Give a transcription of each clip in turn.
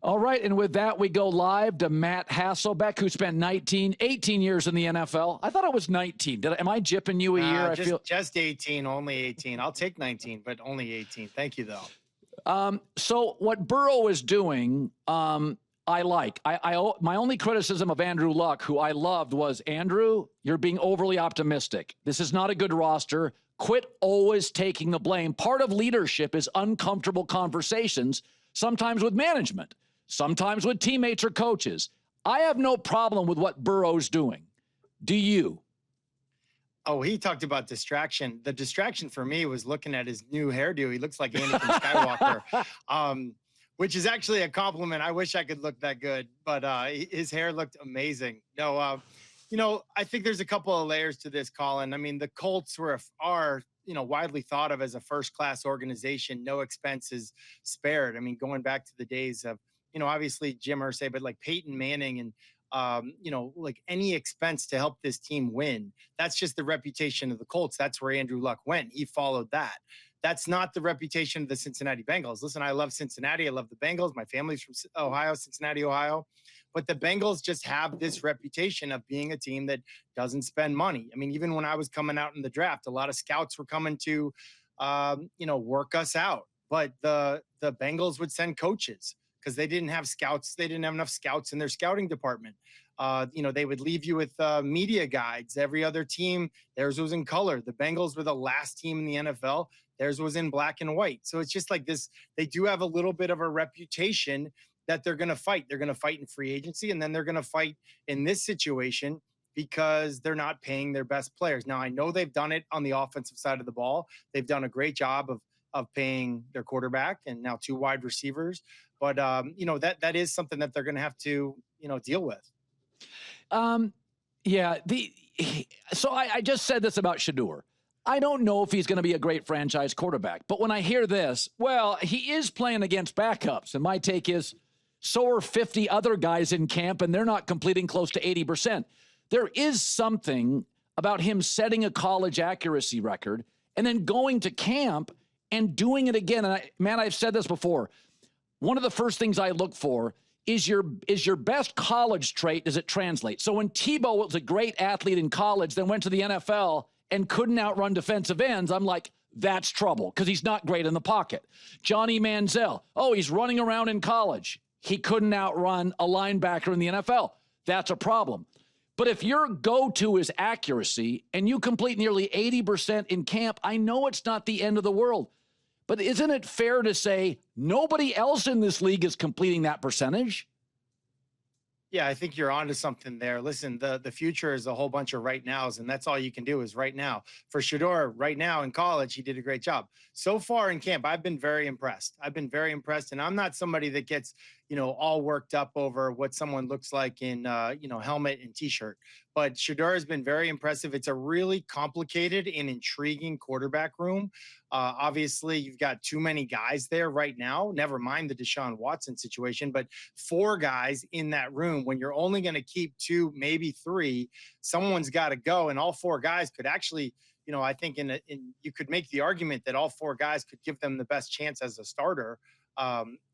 All right, and with that, we go live to Matt Hasselbeck, who spent 18 years in the NFL. I thought it was 19. Am I jipping you a year? Just 18, only 18. I'll take 19, but only 18. Thank you, though. So what Burrow is doing, I like. My only criticism of Andrew Luck, who I loved, was, Andrew, you're being overly optimistic. This is not a good roster. Quit always taking the blame. Part of leadership is uncomfortable conversations, sometimes with management, sometimes with teammates or coaches. I have no problem with what Burrow's doing. Do you? Oh, he talked about distraction. The distraction for me was looking at his new hairdo. He looks like Anakin Skywalker, which is actually a compliment. I wish I could look that good, but his hair looked amazing. No, I think there's a couple of layers to this, Colin. I mean, the Colts are widely thought of as a first-class organization. No expenses spared. I mean, going back to the days of, obviously Jim Irsay, but like Peyton Manning and, like any expense to help this team win. That's just the reputation of the Colts. That's where Andrew Luck went. He followed that. That's not the reputation of the Cincinnati Bengals. Listen, I love Cincinnati. I love the Bengals. My family's from Ohio, Cincinnati, Ohio. But the Bengals just have this reputation of being a team that doesn't spend money. I mean, even when I was coming out in the draft, a lot of scouts were coming to, work us out. But the Bengals would send coaches because they didn't have scouts. They didn't have enough scouts in their scouting department. They would leave you with media guides. Every other team, theirs was in color. The Bengals were the last team in the NFL. Theirs was in black and white. So it's just like this. They do have a little bit of a reputation that they're going to fight. They're going to fight in free agency, and then they're going to fight in this situation because they're not paying their best players. Now, I know they've done it on the offensive side of the ball. They've done a great job of paying their quarterback and now 2 wide receivers. But, that is something that they're going to have to, deal with. So I just said this about Shedeur. I don't know if he's going to be a great franchise quarterback, but when I hear this, well, he is playing against backups. And my take is, so are 50 other guys in camp, and they're not completing close to 80%. There is something about him setting a college accuracy record and then going to camp and doing it again. And I've said this before. One of the first things I look for is your best college trait. Does it translate? So when Tebow was a great athlete in college, then went to the NFL and couldn't outrun defensive ends, I'm like, that's trouble because he's not great in the pocket. Johnny Manziel, he's running around in college. He couldn't outrun a linebacker in the NFL. That's a problem. But if your go-to is accuracy and you complete nearly 80% in camp, I know it's not the end of the world. But isn't it fair to say nobody else in this league is completing that percentage? Yeah, I think you're onto something there. Listen, the future is a whole bunch of right nows, and that's all you can do is right now. For Shedeur, right now in college, he did a great job. So far in camp, I've been very impressed. And I'm not somebody that gets, all worked up over what someone looks like in, helmet and T-shirt. But Shedeur has been very impressive. It's a really complicated and intriguing quarterback room. Obviously, you've got too many guys there right now. Never mind the Deshaun Watson situation, but 4 guys in that room. When you're only going to keep 2, maybe 3, someone's got to go. And all 4 guys could actually, I think you could make the argument that all 4 guys could give them the best chance as a starter.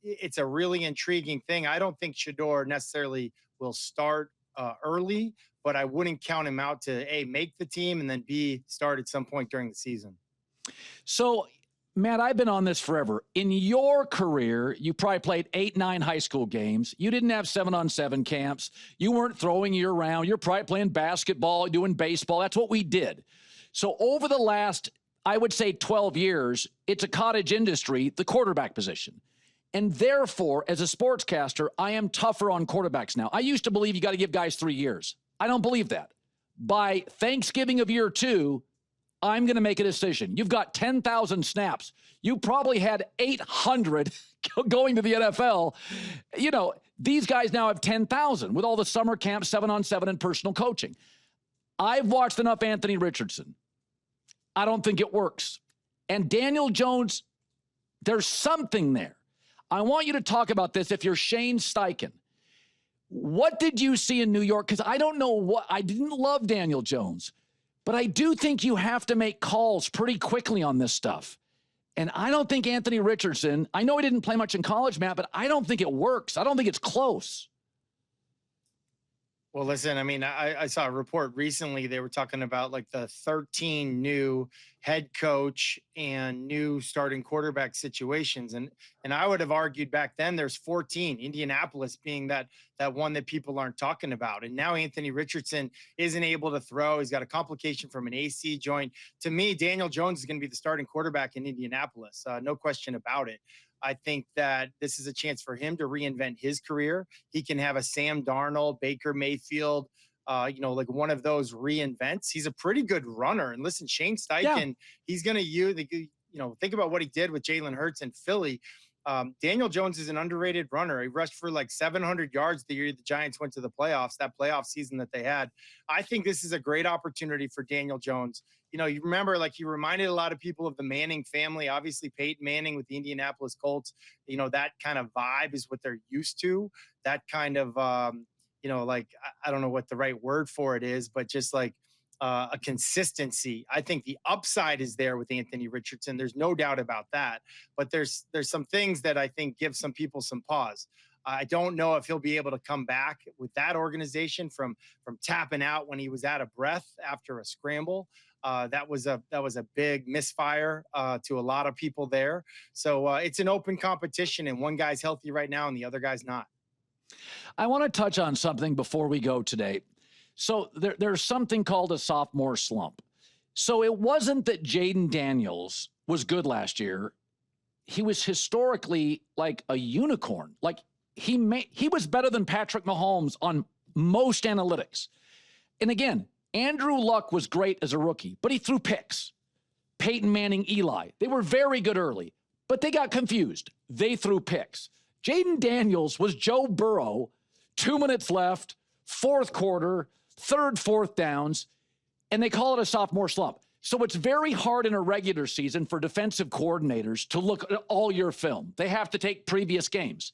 It's a really intriguing thing. I don't think Shedeur necessarily will start early, but I wouldn't count him out to A, make the team, and then B, start at some point during the season. So, Matt, I've been on this forever. In your career, you probably played 8, 9 high school games. You didn't have 7-on-7 camps. You weren't throwing year-round. You're probably playing basketball, doing baseball. That's what we did. So over the last, I would say 12 years, it's a cottage industry, the quarterback position. And therefore, as a sportscaster, I am tougher on quarterbacks now. I used to believe you got to give guys 3 years. I don't believe that. By Thanksgiving of year 2, I'm going to make a decision. You've got 10,000 snaps. You probably had 800 going to the NFL. These guys now have 10,000 with all the summer camps, 7-on-7 and personal coaching. I've watched enough Anthony Richardson. I don't think it works. And Daniel Jones, there's something there. I want you to talk about this if you're Shane Steichen. What did you see in New York? Because I don't know I didn't love Daniel Jones, but I do think you have to make calls pretty quickly on this stuff. And I don't think Anthony Richardson, I know he didn't play much in college, Matt, but I don't think it works. I don't think it's close. Well, listen, I mean, I saw a report recently. They were talking about like the 13 new head coach and new starting quarterback situations. And I would have argued back then there's 14, Indianapolis being that one that people aren't talking about. And now Anthony Richardson isn't able to throw. He's got a complication from an AC joint. To me, Daniel Jones is going to be the starting quarterback in Indianapolis. No question about it. I think that this is a chance for him to reinvent his career. He can have a Sam Darnold, Baker Mayfield, like one of those reinvents. He's a pretty good runner. And listen, Shane Steichen, he's going to use, think about what he did with Jalen Hurts in Philly. Daniel Jones is an underrated runner. He rushed for like 700 yards the year the Giants went to the playoffs, that playoff season that they had. I think this is a great opportunity for Daniel Jones. You remember, like, he reminded a lot of people of the Manning family. Obviously, Peyton Manning with the Indianapolis Colts, that kind of vibe is what they're used to. That kind of, I don't know what the right word for it is, but just like a consistency. I think the upside is there with Anthony Richardson. There's no doubt about that. But there's some things that I think give some people some pause. I don't know if he'll be able to come back with that organization from tapping out when he was out of breath after a scramble. That was a big misfire to a lot of people there. So it's an open competition, and one guy's healthy right now and the other guy's not. I want to touch on something before we go today. So there's something called a sophomore slump. So it wasn't that Jayden Daniels was good last year. He was historically like a unicorn. Like he was better than Patrick Mahomes on most analytics. And again, Andrew Luck was great as a rookie, but he threw picks. Peyton Manning, Eli, they were very good early, but they got confused. They threw picks. Jayden Daniels was Joe Burrow, 2 minutes left, fourth quarter, third, fourth downs, and they call it a sophomore slump. So it's very hard in a regular season for defensive coordinators to look at all your film. They have to take previous games.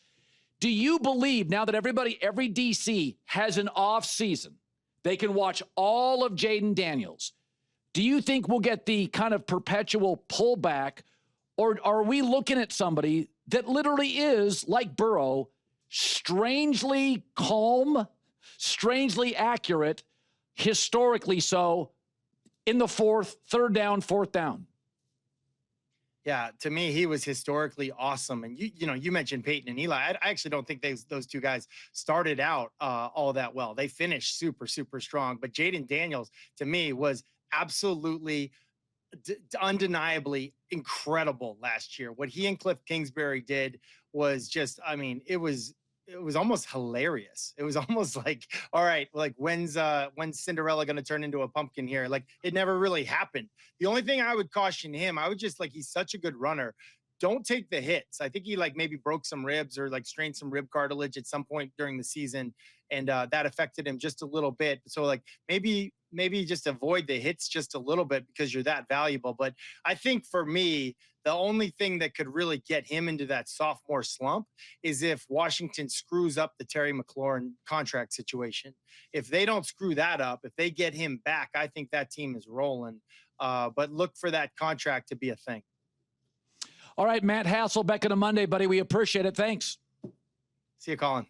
Do you believe now that every DC has an off season, they can watch all of Jayden Daniels? Do you think we'll get the kind of perpetual pullback, or are we looking at somebody that literally is, like Burrow, strangely calm, strangely accurate, historically so, in the third down, fourth down? Yeah, to me, he was historically awesome. And you mentioned Peyton and Eli. I actually don't think those two guys started out all that well. They finished super, super strong. But Jayden Daniels, to me, was absolutely, undeniably incredible last year. What he and Cliff Kingsbury did was just, it was almost hilarious. It was almost like, all right, like when's Cinderella going to turn into a pumpkin here? Like, it never really happened. The only thing I would caution him, I would just, like, he's such a good runner. Don't take the hits. I think he maybe broke some ribs or strained some rib cartilage at some point during the season. And that affected him just a little bit. So maybe just avoid the hits just a little bit because you're that valuable. But I think for me, the only thing that could really get him into that sophomore slump is if Washington screws up the Terry McLaurin contract situation. If they don't screw that up, if they get him back, I think that team is rolling. But look for that contract to be a thing. All right, Matt Hasselbeck on a Monday, buddy. We appreciate it. Thanks. See you, Colin.